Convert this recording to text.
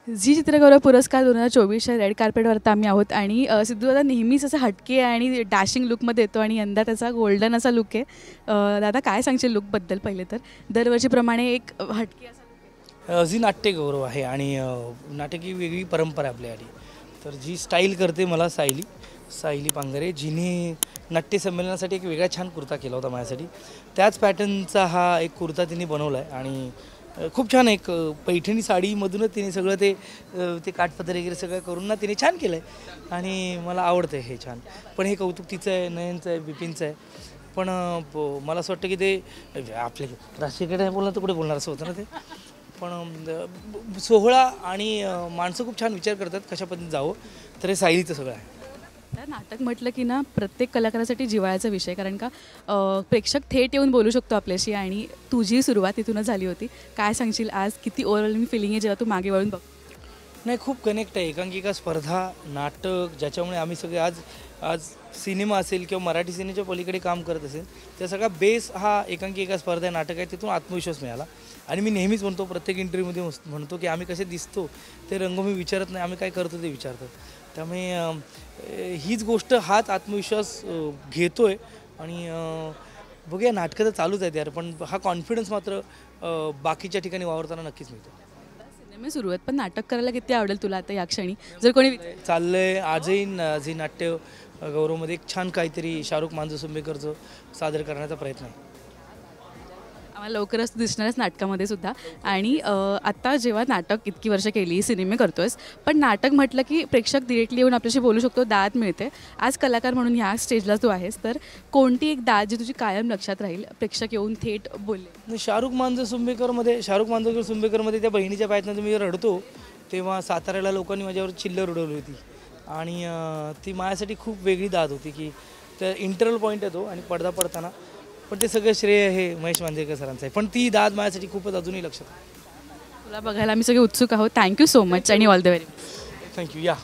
Zee चित्रगौरव पुरस्कार 2024च्या red कार्पेटवर आता आम्ही आहोत आणि सिद्धू दादा नेहमीच असं हटके आणि डॅशिंग लुकमध्ये येतो आणि यंदा त्याचा गोल्डन असा लुक आहे. दादा काय सांगशील लुकबद्दल? पहिले तर दरवर्षीप्रमाणे एक हटके असा लुक आहे. झी नाट्यगौरव आहे आणि नाटक ही वेगळी परंपरा आपल्यासाठी. तर जी स्टाईल करते मला सायली पांगरे, जिने नाट्य संमेलनासाठी एक वेगळा छान कुर्ता केला होता माझ्यासाठी. त्याच पॅटर्नचा हा एक कुर्ता तिने बनवला आहे आणि खूप छान एक पैठणी साडीमधूनच तिने सगळं ते काठपदर वगैरे सगळं करून ना तिने छान केलं आहे आणि मला आवडतं हे छान. पण हे कौतुक तिचं आहे, नयनचं आहे, बिपिनचं आहे. पण मला असं वाटतं की ते आपले राष्ट्रीयकडे बोलणार तर कुठे बोलणार असं होतं ना ते. पण सोहळा आणि माणसं खूप छान विचार करतात कशा पद्धतीने जावं. तर हे सायलीचं सगळं आहे. नाटक म्हटलं की ना प्रत्येक कलाकारासाठी जिव्हाळ्याचा विषय, कारण का प्रेक्षक थेट येऊन बोलू शकतो आपल्याशी आणि तुझी सुरुवात तिथूनच झाली होती. काय सांगशील आज किती ओव्हरऑल फिलिंग आहे जेव्हा तू मागे वळून बघ? नाही, खूप कनेक्ट आहे. एकांकिका स्पर्धा, नाटक, ज्याच्यामुळे आम्ही सगळे आज सिनेमा असेल किंवा मराठी सिनेमाच्या पलीकडे काम करत असेल, त्या सगळा बेस हा एकांकिका स्पर्धा आहे, नाटक आहे. तिथून आत्मविश्वास मिळाला. आणि मी नेहमीच म्हणतो, प्रत्येक इंटरव्ह्यूमध्ये म्हणतो की आम्ही कसे दिसतो ते रंगभूमी विचारत नाही, आम्ही काय करतो ते विचारतो. त्यामुळे हीच गोष्ट, हाच आत्मविश्वास घेतो आहे आणि बघूया. नाटकं तर चालूच आहेत यार, पण हा कॉन्फिडन्स मात्र बाकीच्या ठिकाणी वावरताना नक्कीच मिळतो. सिनेमा सुरू आहेत, पण नाटक करायला किती आवडेल तुला आता या क्षणी? जर कोणी चाललं आहे आजही झी नाट्य गौरवमध्ये एक छान काहीतरी शाहरुख मांजरेकरचं सादर करण्याचा प्रयत्न आहे. आम्हाला लवकरच दिसणारच नाटकामध्ये सुद्धा. आणि आत्ता जेव्हा नाटक इतकी वर्ष केली, सिनेमे करतोयस, पण नाटक म्हटलं की प्रेक्षक डिरेक्टली येऊन आपल्याशी बोलू शकतो, दाद मिळते. आज कलाकार म्हणून ह्या स्टेजला तू आहेस, तर कोणती एक दाद जी तुझी कायम लक्षात राहील, प्रेक्षक येऊन थेट बोलले? शाहरुख मांजरेकर सुंबेकरमध्ये त्या बहिणीच्या पायातनं मी रडतो तेव्हा साताऱ्याला लोकांनी माझ्यावर चिल्लर उडवली होती आणि ती माझ्यासाठी खूप वेगळी दाद होती की त्या इंटरव्हल पॉईंट येतो आणि पडदा पडताना. पण ते सगळं श्रेय हे महेश मांजरेकर सरांचं आहे. पण ती दाद माझ्यासाठी खूपच अजूनही लक्षात. तुला बघायला आम्ही सगळे उत्सुक आहोत. थँक्यू सो मच आणि all the very best. Thank you. या.